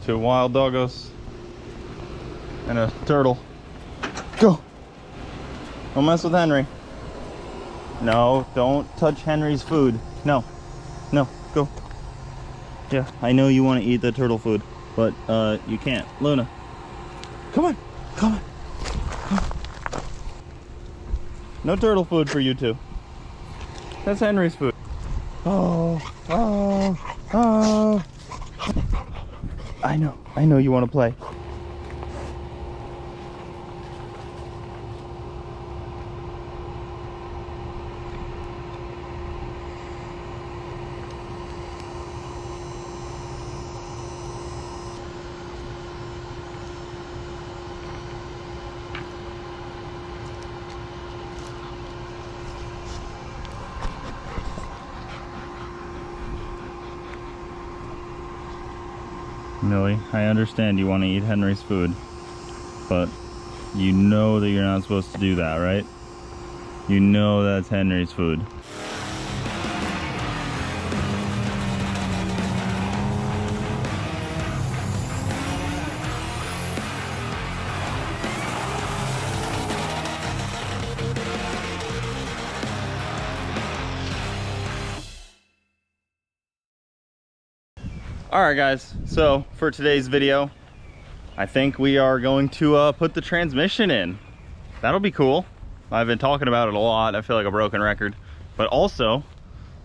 2 wild doggos and a turtle. Go! Don't mess with Henry. No, don't touch Henry's food. No, no, go. Yeah, I know you want to eat the turtle food, but you can't. Luna, come on, come on. No turtle food for you two. That's Henry's food. Oh, oh, oh. I know you want to play. Millie, I understand you want to eat Henry's food, but you know that you're not supposed to do that, right? You know that's Henry's food. Alright guys, so for today's video, I think we are going to put the transmission in. That'll be cool. I've been talking about it a lot. I feel like a broken record. But also,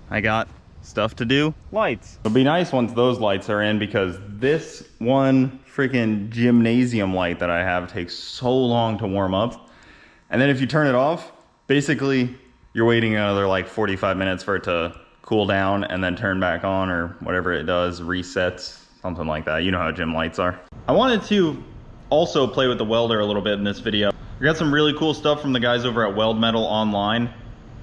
I got stuff to do. Lights. It'll be nice once those lights are in, because this one freaking gymnasium light that I have takes so long to warm up. And then if you turn it off, basically you're waiting another like 45 minutes for it to cool down and then turn back on, or whatever it does, resets, something like that. You know how gym lights are. I wanted to also play with the welder a little bit in this video. We got some really cool stuff from the guys over at Weld Metal Online.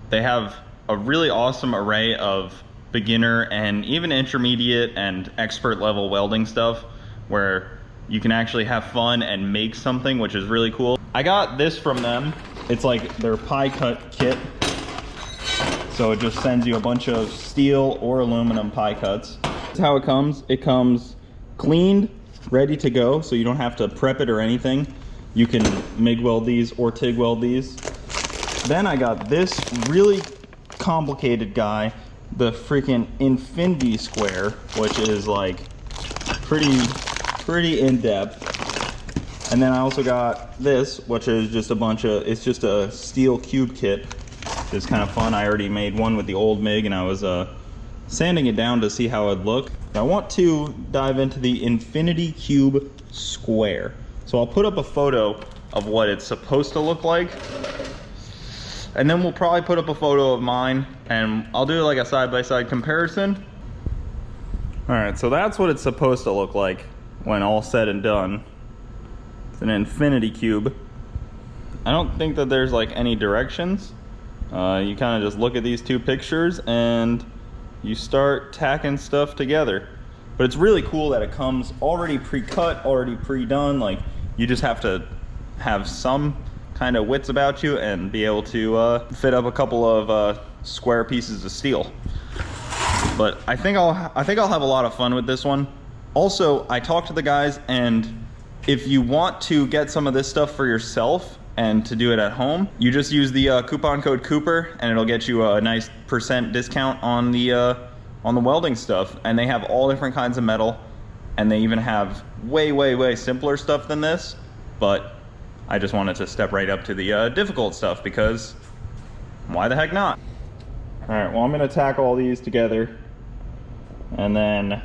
They have a really awesome array of beginner and even intermediate and expert level welding stuff where you can actually have fun and make something, which is really cool. I got this from them. It's like their pie cut kit. So it just sends you a bunch of steel or aluminum pie cuts. That's how it comes. It comes cleaned, ready to go, so you don't have to prep it or anything. You can MIG weld these or TIG weld these. Then I got this really complicated guy, the freaking infinity square, which is like pretty in-depth. And then I also got this, which is just a bunch of, it's just a steel cube kit. It's kind of fun. I already made one with the old MIG and I was sanding it down to see how it'd look. I want to dive into the infinity cube square. So I'll put up a photo of what it's supposed to look like. And then we'll probably put up a photo of mine and I'll do like a side-by-side comparison. All right, so that's what it's supposed to look like when all said and done. It's an infinity cube. I don't think that there's like any directions. You kind of just look at these two pictures and you start tacking stuff together. But it's really cool that it comes already pre-cut, already pre-done. Like, you just have to have some kind of wits about you and be able to fit up a couple of square pieces of steel. But I think I'll have a lot of fun with this one. Also, I talked to the guys, and if you want to get some of this stuff for yourself and to do it at home, you just use the coupon code Cooper and it'll get you a nice % discount on the welding stuff. And they have all different kinds of metal, and they even have way simpler stuff than this, but I just wanted to step right up to the difficult stuff, because why the heck not? All right, well, I'm gonna tack all these together and then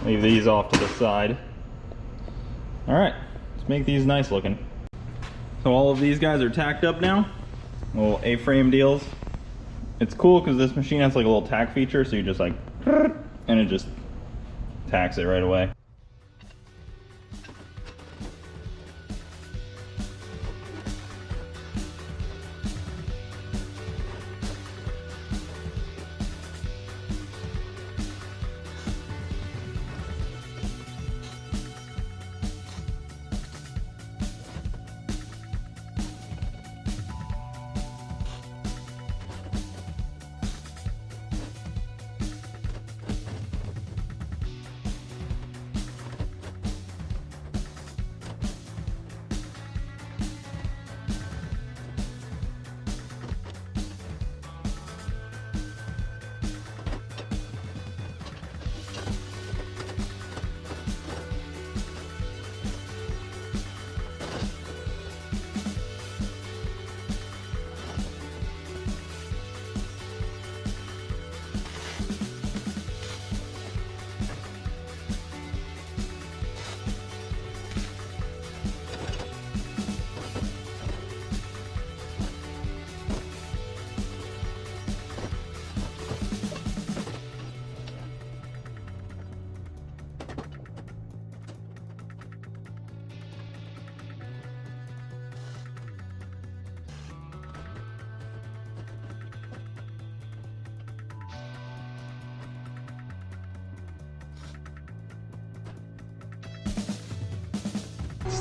leave these off to the side. All right. Let's make these nice looking. So all of these guys are tacked up now. Little A-frame deals. It's cool because this machine has like a little tack feature, so you just like, and it just tacks it right away.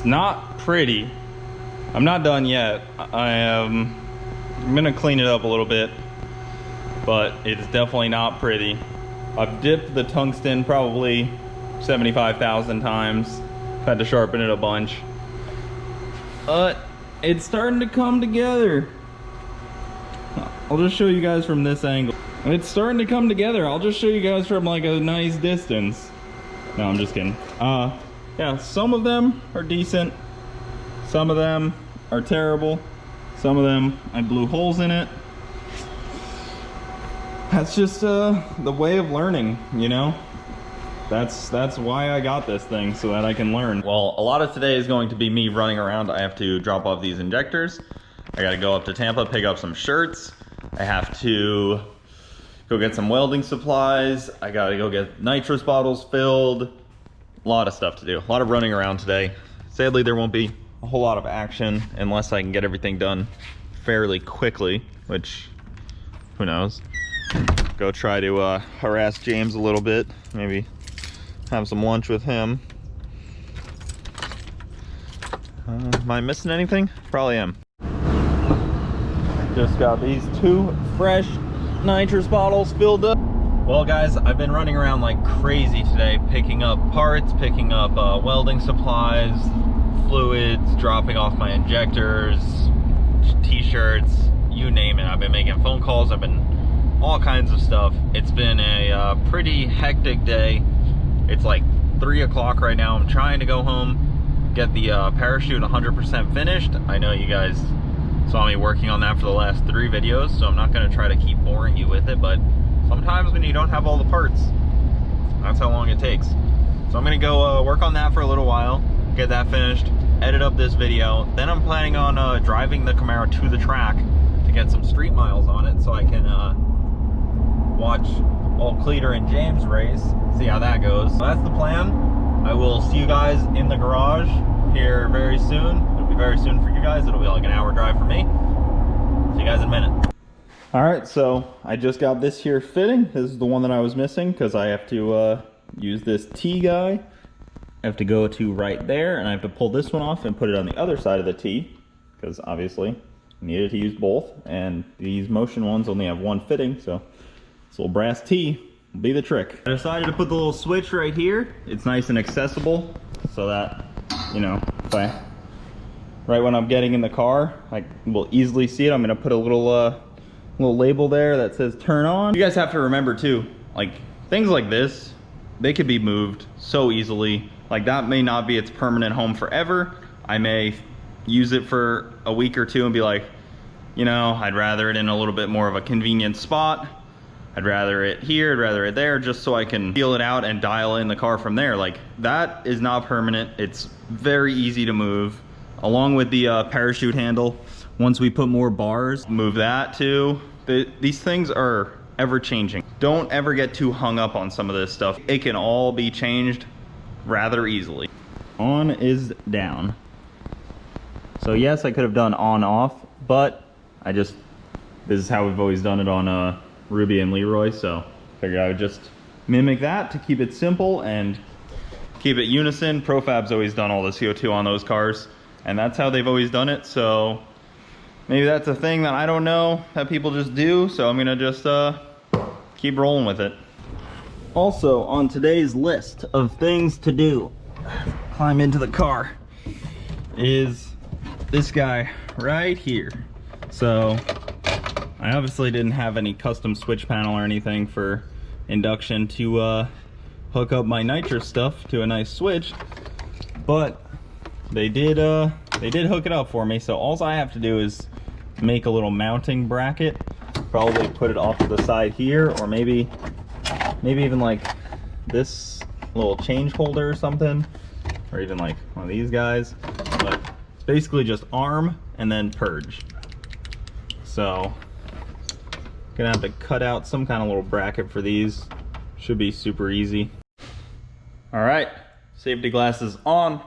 It's not pretty. I'm not done yet. I'm gonna clean it up a little bit, but it's definitely not pretty. I've dipped the tungsten probably 75,000 times. Had to sharpen it a bunch. But it's starting to come together. I'll just show you guys from this angle. It's starting to come together. I'll just show you guys from like a nice distance. No, I'm just kidding. Yeah, some of them are decent. Some of them are terrible. Some of them, I blew holes in it. That's just the way of learning, you know? That's why I got this thing, so that I can learn. Well, a lot of today is going to be me running around. I have to drop off these injectors. I gotta go up to Tampa, pick up some shirts. I have to go get some welding supplies. I gotta go get nitrous bottles filled. A lot of stuff to do, a lot of running around today. Sadly, there won't be a whole lot of action unless I can get everything done fairly quickly, which, who knows. Go try to harass James a little bit, maybe have some lunch with him. Am I missing anything? Probably am. Just got these 2 fresh nitrous bottles filled up. Well guys, I've been running around like crazy today, picking up parts, picking up welding supplies, fluids, dropping off my injectors, t-shirts, you name it. I've been making phone calls, I've been all kinds of stuff. It's been a pretty hectic day. It's like 3 o'clock right now. I'm trying to go home, get the parachute 100% finished. I know you guys saw me working on that for the last 3 videos, so I'm not gonna try to keep boring you with it, but sometimes when you don't have all the parts, that's how long it takes. So I'm gonna go work on that for a little while, get that finished, edit up this video. Then I'm planning on driving the Camaro to the track to get some street miles on it so I can watch old Cleater and James race, see how that goes. So that's the plan. I will see you guys in the garage here very soon. It'll be very soon for you guys. It'll be like an hour drive for me. See you guys in a minute. All right, so I just got this here fitting. This is the one that I was missing because I have to use this T guy. I have to go to right there, and I have to pull this one off and put it on the other side of the T because obviously I needed to use both, and these Motion ones only have one fitting, so this little brass T will be the trick. I decided to put the little switch right here. It's nice and accessible so that, you know, if right when I'm getting in the car, I will easily see it. I'm gonna put a little label there that says turn on. You guys have to remember too, like things like this, they could be moved so easily. Like that may not be its permanent home forever. I may use it for a week or two and be like, you know, I'd rather it in a little bit more of a convenient spot. I'd rather it here, I'd rather it there, just so I can feel it out and dial in the car from there. Like that is not permanent. It's very easy to move. Along with the parachute handle, once we put more bars, move that too. These things are ever changing. Don't ever get too hung up on some of this stuff. It can all be changed rather easily. On is down. So yes, I could have done on off, but this is how we've always done it on Ruby and Leroy, so figured I would just mimic that to keep it simple and keep it unison. Profab's always done all the CO2 on those cars, and that's how they've always done it, so maybe that's a thing that I don't know that people just do, so I'm gonna just keep rolling with it. Also, on today's list of things to do, climb into the car, is this guy right here. So I obviously didn't have any custom switch panel or anything for induction to hook up my nitrous stuff to a nice switch, but they did hook it up for me. So all I have to do is make a little mounting bracket, probably put it off to the side here, or maybe even like this little change holder or something, or even like one of these guys. But it's basically just arm and then purge. So gonna have to cut out some kind of little bracket for these. Should be super easy. All right, safety glasses on,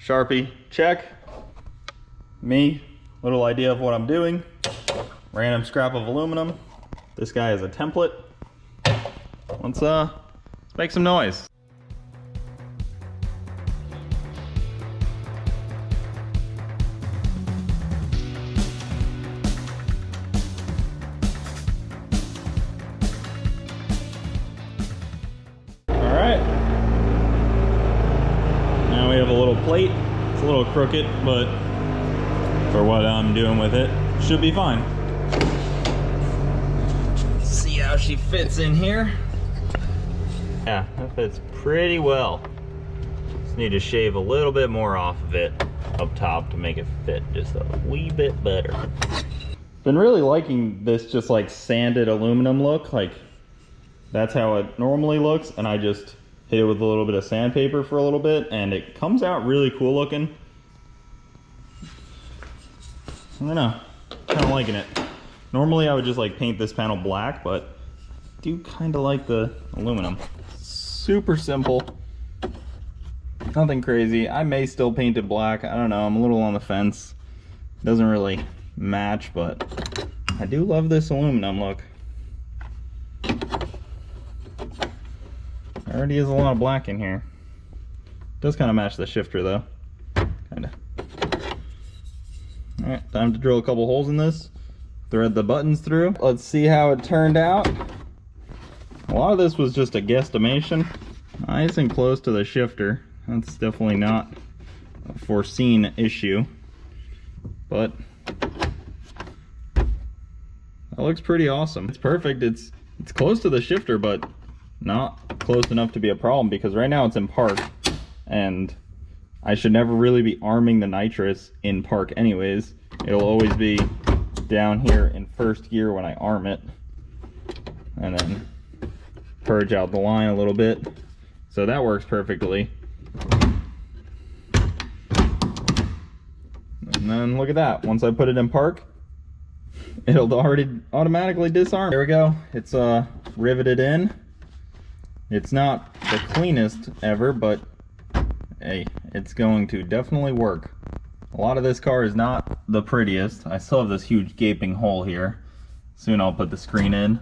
Sharpie check, me, little idea of what I'm doing, random scrap of aluminum. This guy is a template. Let's make some noise. right. Now we have a little plate. It's a little crooked, but for what I'm doing with it, should be fine. See how she fits in here. Yeah, that fits pretty well. Just need to shave a little bit more off of it up top to make it fit just a wee bit better. Been really liking this just like sanded aluminum look. Like that's how it normally looks, and I just hit it with a little bit of sandpaper for a little bit, and it comes out really cool looking. I don't know, kind of liking it. Normally I would just like paint this panel black, but I do kind of like the aluminum. Super simple, nothing crazy. I may still paint it black, I don't know, I'm a little on the fence. Doesn't really match, but I do love this aluminum look. There already is a lot of black in here. Does kind of match the shifter though, kind of. All right, time to drill a couple holes in this, thread the buttons through. Let's see how it turned out. A lot of this was just a guesstimation. Nice and close to the shifter. That's definitely not a foreseen issue, but that looks pretty awesome. It's perfect. It's close to the shifter, but not close enough to be a problem, because right now it's in park, and I should never really be arming the nitrous in park anyways. It'll always be down here in first gear when I arm it, and then purge out the line a little bit. So that works perfectly. And then look at that. Once I put it in park, it'll already automatically disarm. There we go. It's riveted in. It's not the cleanest ever, but hey, it's going to definitely work. A lot of this car is not the prettiest. I still have this huge gaping hole here. Soon I'll put the screen in,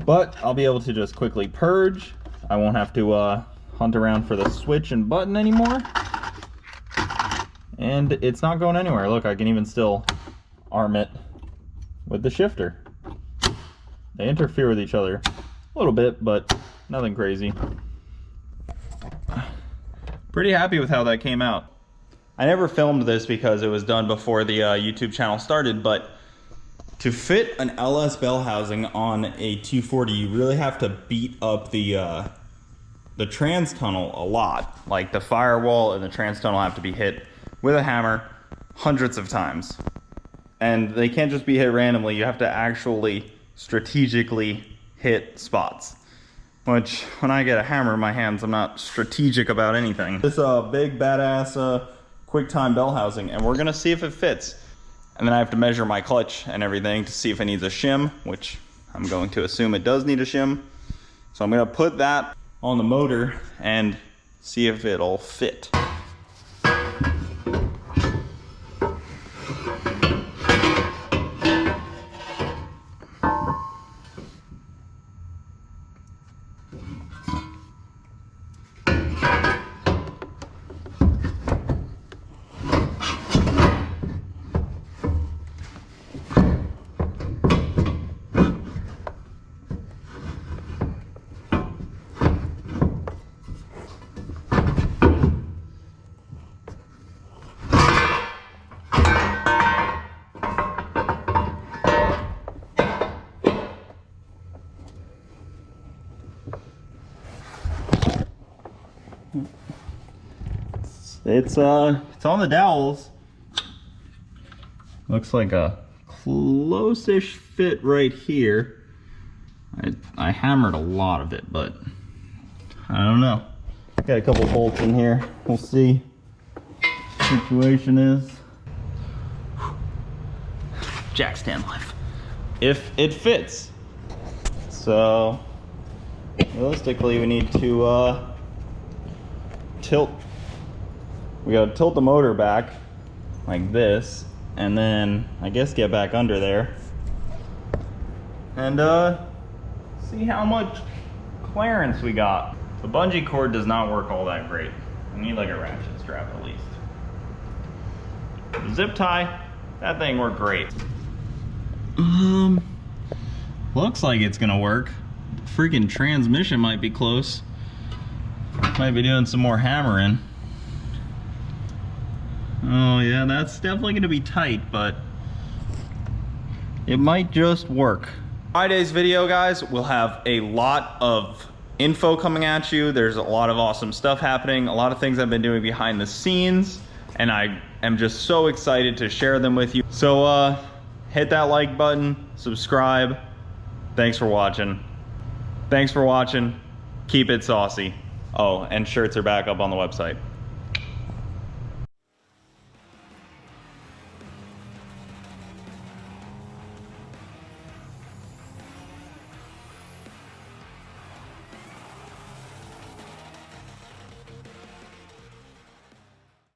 but I'll be able to just quickly purge. I won't have to hunt around for the switch and button anymore. And it's not going anywhere. Look, I can even still arm it with the shifter. They interfere with each other a little bit, but nothing crazy. Pretty happy with how that came out. I never filmed this because it was done before the YouTube channel started, but to fit an LS bell housing on a 240, you really have to beat up the trans tunnel a lot. Like the firewall and the trans tunnel have to be hit with a hammer hundreds of times. And they can't just be hit randomly, you have to actually strategically hit spots. Which, when I get a hammer in my hands, I'm not strategic about anything. This big badass QuickTime bell housing, and we're gonna see if it fits. And then I have to measure my clutch and everything to see if it needs a shim, which I'm going to assume it does need a shim. So I'm gonna put that on the motor and see if it'll fit. It's on the dowels. Looks like a close-ish fit right here. I hammered a lot of it, but I don't know. Got a couple bolts in here. We'll see what the situation is. Jack stand life. If it fits. So realistically, we need to tilt. We gotta tilt the motor back like this, and then I guess get back under there and see how much clearance we got. The bungee cord does not work all that great. I need like a ratchet strap at least. The zip tie, that thing worked great. Looks like it's gonna work. The freaking transmission might be close. Might be doing some more hammering. Oh yeah, that's definitely gonna be tight, but it might just work. Friday's video, guys, will have a lot of info coming at you. There's a lot of awesome stuff happening, a lot of things I've been doing behind the scenes, and I am just so excited to share them with you. So hit that like button, subscribe. Thanks for watching. Keep it saucy. Oh, and shirts are back up on the website.